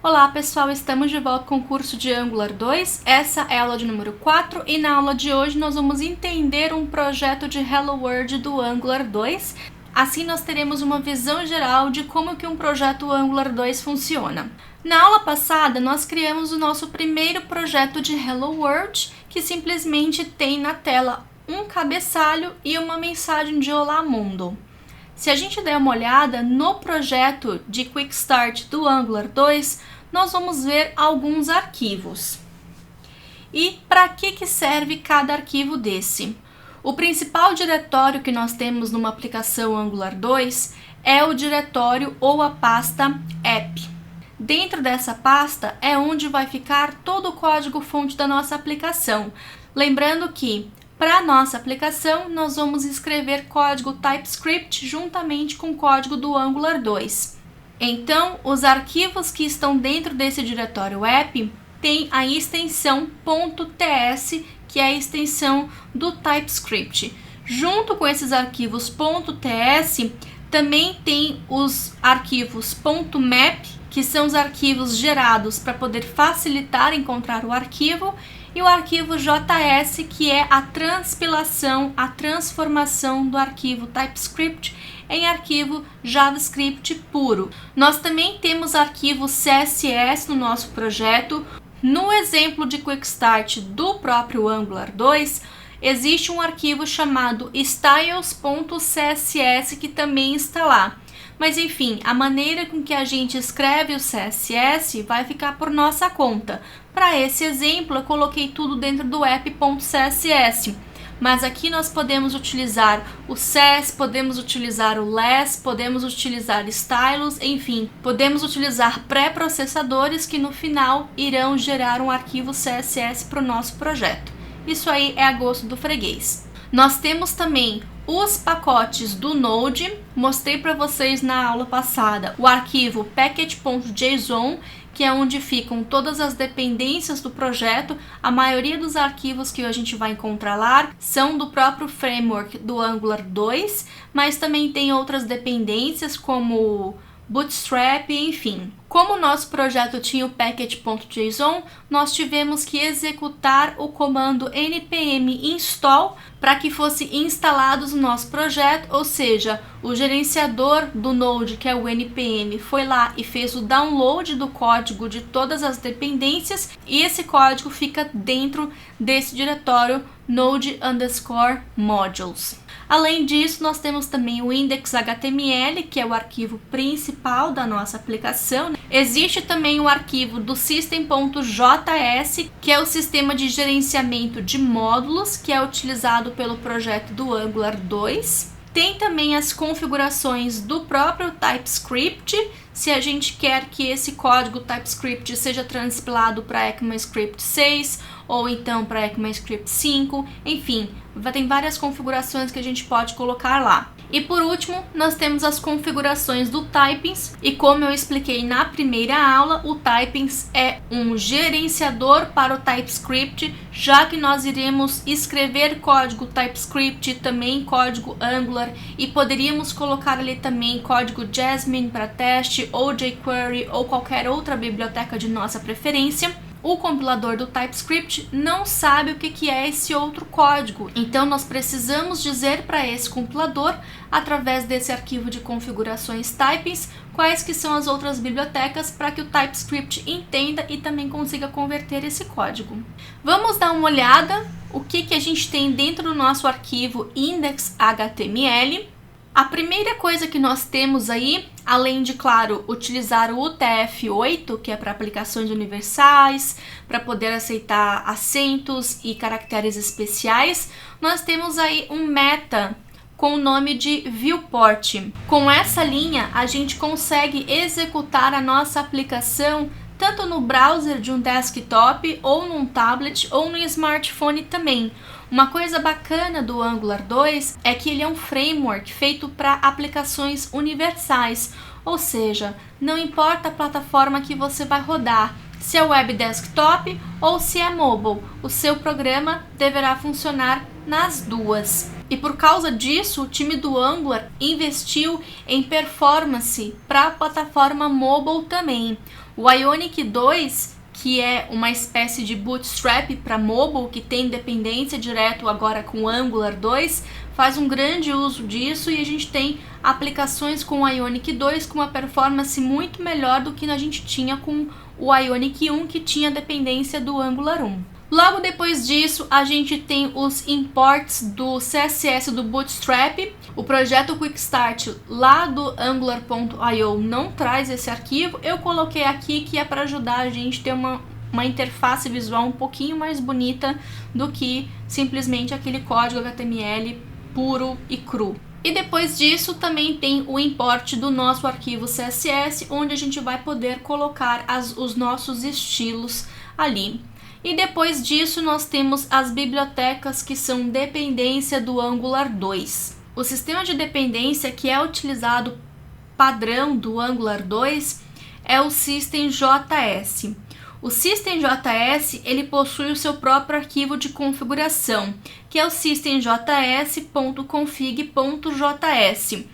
Olá pessoal, estamos de volta com o curso de Angular 2, essa é a aula de número 4 e na aula de hoje nós vamos entender um projeto de Hello World do Angular 2. Assim nós teremos uma visão geral de como que um projeto Angular 2 funciona. Na aula passada nós criamos o nosso primeiro projeto de Hello World, que simplesmente tem na tela um cabeçalho e uma mensagem de Olá Mundo. Se a gente der uma olhada no projeto de Quick Start do Angular 2, nós vamos ver alguns arquivos. E para que serve cada arquivo desse? O principal diretório que nós temos numa aplicação Angular 2 é o diretório ou a pasta app. Dentro dessa pasta é onde vai ficar todo o código-fonte da nossa aplicação. Lembrando que para a nossa aplicação, nós vamos escrever código TypeScript juntamente com o código do Angular 2. Então, os arquivos que estão dentro desse diretório app têm a extensão .ts, que é a extensão do TypeScript. Junto com esses arquivos .ts, também tem os arquivos .map, que são os arquivos gerados para poder facilitar encontrar o arquivo, e o arquivo JS, que é a transpilação, a transformação do arquivo TypeScript em arquivo JavaScript puro. Nós também temos arquivo CSS no nosso projeto. No exemplo de Quick Start do próprio Angular 2, existe um arquivo chamado styles.css que também está lá. Mas enfim, a maneira com que a gente escreve o CSS vai ficar por nossa conta. Para esse exemplo, eu coloquei tudo dentro do app.css. Mas aqui nós podemos utilizar o SES, podemos utilizar o LESS, podemos utilizar styles, enfim, podemos utilizar pré-processadores que no final irão gerar um arquivo CSS para o nosso projeto. Isso aí é a gosto do freguês. Nós temos também os pacotes do Node. Mostrei para vocês na aula passada o arquivo package.json, que é onde ficam todas as dependências do projeto. A maioria dos arquivos que a gente vai encontrar lá são do próprio framework do Angular 2, mas também tem outras dependências como Bootstrap, enfim. Como o nosso projeto tinha o package.json, nós tivemos que executar o comando npm install para que fosse instalados no nosso projeto, ou seja, o gerenciador do Node, que é o npm, foi lá e fez o download do código de todas as dependências e esse código fica dentro desse diretório node_modules. Além disso, nós temos também o index.html, que é o arquivo principal da nossa aplicação. Existe também o arquivo do system.js, que é o sistema de gerenciamento de módulos, que é utilizado pelo projeto do Angular 2. Tem também as configurações do próprio TypeScript, se a gente quer que esse código TypeScript seja transpilado para ECMAScript 6 ou então para ECMAScript 5, enfim, tem várias configurações que a gente pode colocar lá. E por último, nós temos as configurações do Typings, e como eu expliquei na primeira aula, o Typings é um gerenciador para o TypeScript, já que nós iremos escrever código TypeScript, também código Angular, e poderíamos colocar ali também código Jasmine para teste, ou jQuery, ou qualquer outra biblioteca de nossa preferência. O compilador do TypeScript não sabe o que é esse outro código, então nós precisamos dizer para esse compilador, através desse arquivo de configurações typings, quais que são as outras bibliotecas para que o TypeScript entenda e também consiga converter esse código. Vamos dar uma olhada o que a gente tem dentro do nosso arquivo index.html. A primeira coisa que nós temos aí, além de, claro, utilizar o UTF-8, que é para aplicações universais, para poder aceitar acentos e caracteres especiais, nós temos aí um meta com o nome de viewport. Com essa linha, a gente consegue executar a nossa aplicação tanto no browser de um desktop, ou num tablet, ou no smartphone também. Uma coisa bacana do Angular 2 é que ele é um framework feito para aplicações universais, ou seja, não importa a plataforma que você vai rodar, se é web desktop ou se é mobile, o seu programa deverá funcionar nas duas. E por causa disso, o time do Angular investiu em performance para a plataforma mobile também. O Ionic 2, que é uma espécie de Bootstrap para mobile, que tem dependência direto agora com o Angular 2, faz um grande uso disso e a gente tem aplicações com o Ionic 2 com uma performance muito melhor do que a gente tinha com o Ionic 1, que tinha dependência do Angular 1. Logo depois disso, a gente tem os imports do CSS do Bootstrap. O projeto Quickstart lá do Angular.io não traz esse arquivo. Eu coloquei aqui, que é para ajudar a gente a ter uma interface visual um pouquinho mais bonita do que simplesmente aquele código HTML puro e cru. E depois disso também tem o import do nosso arquivo CSS, onde a gente vai poder colocar os nossos estilos ali. E depois disso nós temos as bibliotecas, que são dependência do Angular 2. O sistema de dependência que é utilizado padrão do Angular 2 é o System.js. O System.js ele possui o seu próprio arquivo de configuração, que é o systemjs.config.js.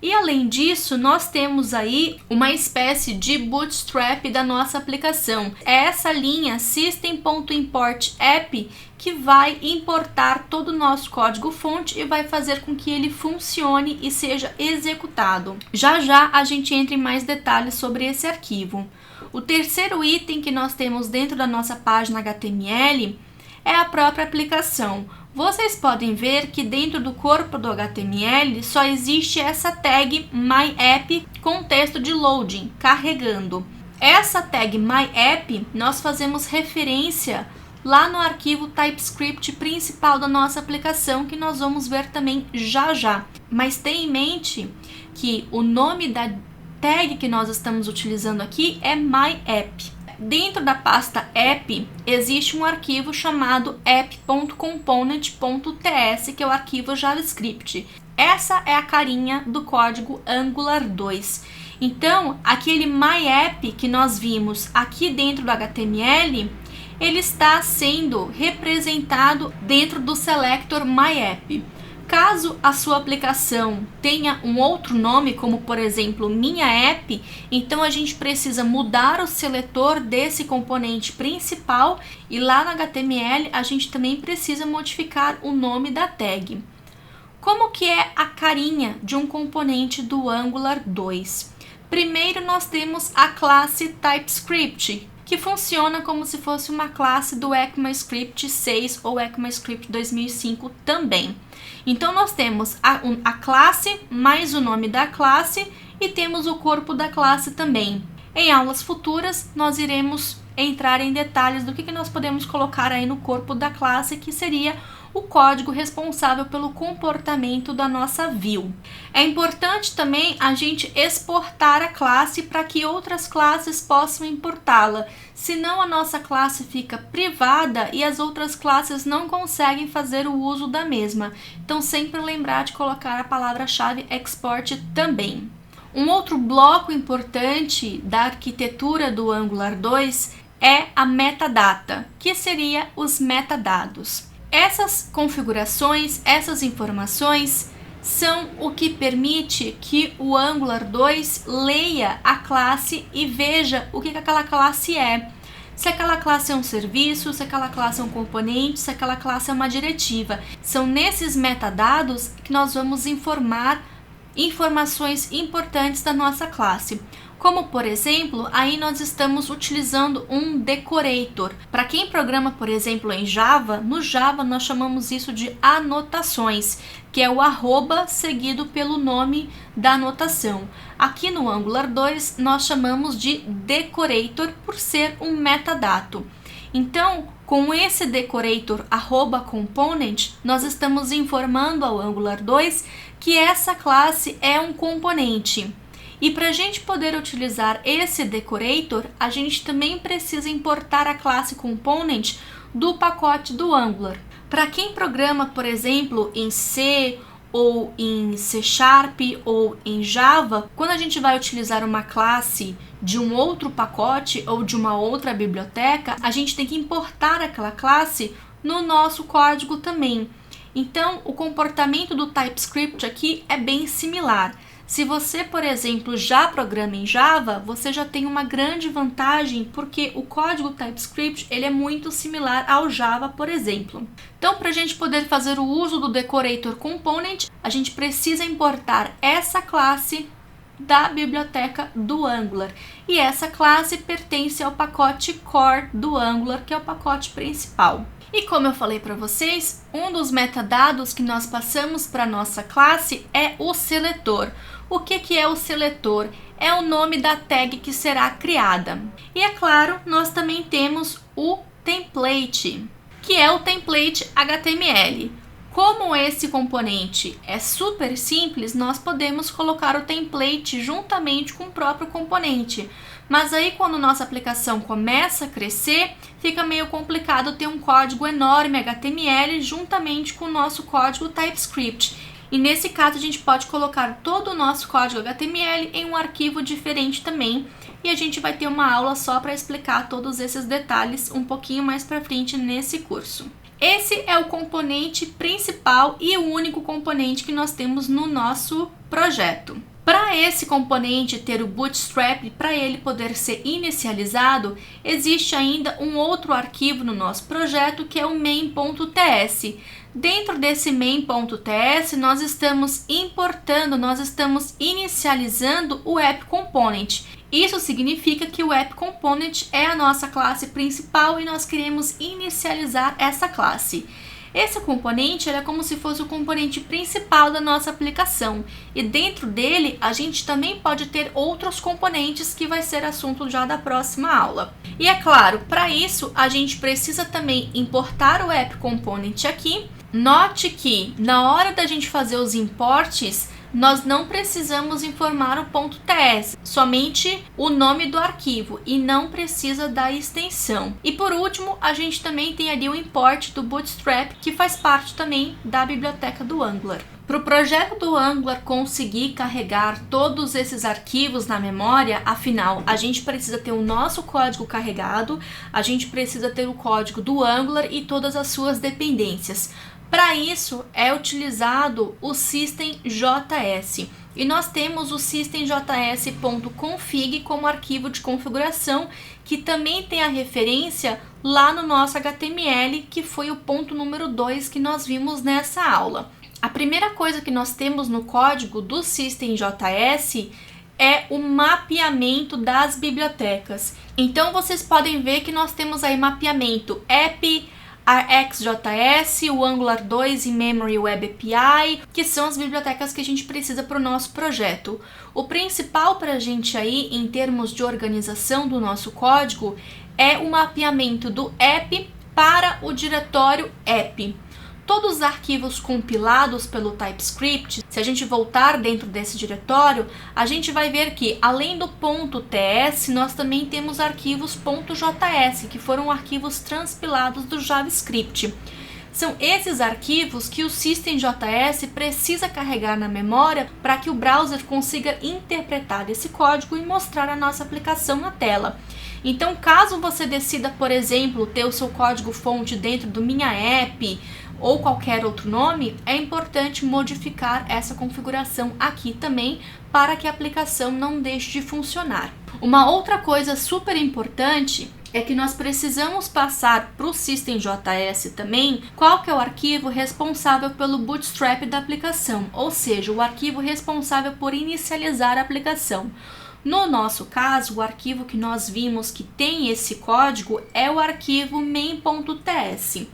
E além disso, nós temos aí uma espécie de bootstrap da nossa aplicação. É essa linha system.import_app que vai importar todo o nosso código-fonte e vai fazer com que ele funcione e seja executado. Já já a gente entra em mais detalhes sobre esse arquivo. O terceiro item que nós temos dentro da nossa página HTML é a própria aplicação. Vocês podem ver que dentro do corpo do HTML só existe essa tag myApp com texto de loading, carregando. Essa tag myApp nós fazemos referência lá no arquivo TypeScript principal da nossa aplicação, que nós vamos ver também já já. Mas tenha em mente que o nome da tag que nós estamos utilizando aqui é myApp. Dentro da pasta app existe um arquivo chamado app.component.ts, que é o arquivo JavaScript. Essa é a carinha do código Angular 2. Então, aquele myApp que nós vimos aqui dentro do HTML, ele está sendo representado dentro do selector myApp. Caso a sua aplicação tenha um outro nome, como por exemplo minha app, então a gente precisa mudar o seletor desse componente principal e lá no HTML a gente também precisa modificar o nome da tag. Como que é a carinha de um componente do Angular 2? Primeiro nós temos a classe TypeScript, que funciona como se fosse uma classe do ECMAScript 6 ou ECMAScript 2005 também. Então nós temos a classe mais o nome da classe e temos o corpo da classe também. Em aulas futuras nós iremos entrar em detalhes do que nós podemos colocar aí no corpo da classe, que seria o código responsável pelo comportamento da nossa view. É importante também a gente exportar a classe para que outras classes possam importá-la, senão a nossa classe fica privada e as outras classes não conseguem fazer o uso da mesma. Então sempre lembrar de colocar a palavra-chave export também. Um outro bloco importante da arquitetura do Angular 2 é a metadata, que seria os metadados. Essas configurações, essas informações são o que permite que o Angular 2 leia a classe e veja o que aquela classe é. Se aquela classe é um serviço, se aquela classe é um componente, se aquela classe é uma diretiva. São nesses metadados que nós vamos informar informações importantes da nossa classe. Como, por exemplo, aí nós estamos utilizando um decorator. Para quem programa, por exemplo, em Java, no Java nós chamamos isso de anotações, que é o arroba seguido pelo nome da anotação. Aqui no Angular 2 nós chamamos de decorator por ser um metadado. Então, com esse decorator @component, nós estamos informando ao Angular 2 que essa classe é um componente. E para a gente poder utilizar esse decorator, a gente também precisa importar a classe component do pacote do Angular. Para quem programa, por exemplo, em C ou em C# ou em Java, quando a gente vai utilizar uma classe de um outro pacote ou de uma outra biblioteca, a gente tem que importar aquela classe no nosso código também. Então, o comportamento do TypeScript aqui é bem similar. Se você, por exemplo, já programa em Java, você já tem uma grande vantagem porque o código TypeScript ele é muito similar ao Java, por exemplo. Então, para a gente poder fazer o uso do Decorator Component, a gente precisa importar essa classe da biblioteca do Angular. E essa classe pertence ao pacote core do Angular, que é o pacote principal. E como eu falei para vocês, um dos metadados que nós passamos para a nossa classe é o seletor. O que é o seletor? É o nome da tag que será criada. E é claro, nós também temos o template, que é o template HTML. Como esse componente é super simples, nós podemos colocar o template juntamente com o próprio componente. Mas aí quando nossa aplicação começa a crescer, fica meio complicado ter um código enorme HTML juntamente com o nosso código TypeScript. E nesse caso a gente pode colocar todo o nosso código HTML em um arquivo diferente também. E a gente vai ter uma aula só para explicar todos esses detalhes um pouquinho mais para frente nesse curso. Esse é o componente principal e o único componente que nós temos no nosso projeto. Para esse componente ter o Bootstrap, para ele poder ser inicializado, existe ainda um outro arquivo no nosso projeto que é o main.ts. Dentro desse main.ts, nós estamos importando, nós estamos inicializando o App Component. Isso significa que o App Component é a nossa classe principal e nós queremos inicializar essa classe. Esse componente é como se fosse o componente principal da nossa aplicação e dentro dele a gente também pode ter outros componentes que vai ser assunto já da próxima aula. E é claro, para isso a gente precisa também importar o App Component aqui. Note que na hora da gente fazer os importes, nós não precisamos informar o .ts, somente o nome do arquivo e não precisa da extensão. E por último, a gente também tem ali o import do Bootstrap, que faz parte também da biblioteca do Angular. Para o projeto do Angular conseguir carregar todos esses arquivos na memória, afinal, a gente precisa ter o nosso código carregado, a gente precisa ter o código do Angular e todas as suas dependências. Para isso é utilizado o systemjs e nós temos o systemjs.config como arquivo de configuração que também tem a referência lá no nosso HTML, que foi o ponto número 2 que nós vimos nessa aula. A primeira coisa que nós temos no código do systemjs é o mapeamento das bibliotecas. Então vocês podem ver que nós temos aí mapeamento app, RxJS, o Angular 2 e Memory Web API, que são as bibliotecas que a gente precisa para o nosso projeto. O principal para a gente aí, em termos de organização do nosso código, é o mapeamento do app para o diretório app. Todos os arquivos compilados pelo TypeScript, se a gente voltar dentro desse diretório, a gente vai ver que, além do .ts, nós também temos arquivos .js, que foram arquivos transpilados do JavaScript. São esses arquivos que o systemjs precisa carregar na memória para que o browser consiga interpretar esse código e mostrar a nossa aplicação na tela. Então, caso você decida, por exemplo, ter o seu código-fonte dentro do Minha App, ou qualquer outro nome, é importante modificar essa configuração aqui também para que a aplicação não deixe de funcionar. Uma outra coisa super importante é que nós precisamos passar para o systemjs também qual que é o arquivo responsável pelo bootstrap da aplicação, ou seja, o arquivo responsável por inicializar a aplicação. No nosso caso, o arquivo que nós vimos que tem esse código é o arquivo main.ts.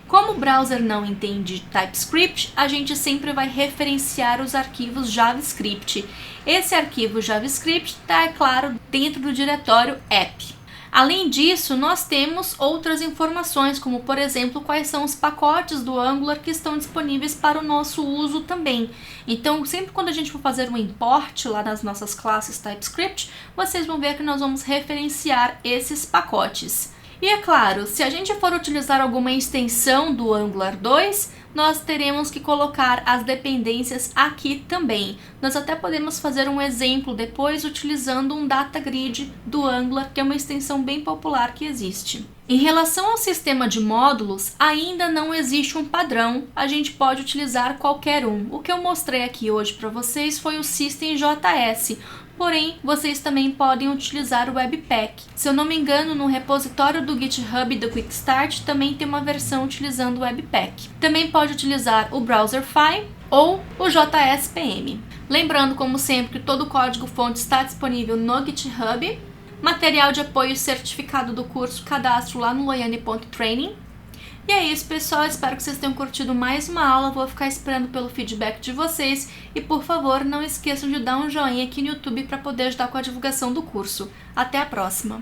Como o browser não entende TypeScript, a gente sempre vai referenciar os arquivos JavaScript. Esse arquivo JavaScript está, é claro, dentro do diretório app. Além disso, nós temos outras informações, como por exemplo, quais são os pacotes do Angular que estão disponíveis para o nosso uso também. Então, sempre quando a gente for fazer um import lá nas nossas classes TypeScript, vocês vão ver que nós vamos referenciar esses pacotes. E é claro, se a gente for utilizar alguma extensão do Angular 2, nós teremos que colocar as dependências aqui também. Nós até podemos fazer um exemplo depois utilizando um data grid do Angular, que é uma extensão bem popular que existe. Em relação ao sistema de módulos, ainda não existe um padrão, a gente pode utilizar qualquer um. O que eu mostrei aqui hoje para vocês foi o System.js, porém, vocês também podem utilizar o Webpack. Se eu não me engano, no repositório do GitHub do Quickstart também tem uma versão utilizando o Webpack. Também pode utilizar o Browserify ou o JSPM. Lembrando, como sempre, que todo o código-fonte está disponível no GitHub. Material de apoio certificado do curso, cadastro lá no loiane.training. E é isso, pessoal, espero que vocês tenham curtido mais uma aula, vou ficar esperando pelo feedback de vocês e, por favor, não esqueçam de dar um joinha aqui no YouTube para poder ajudar com a divulgação do curso. Até a próxima!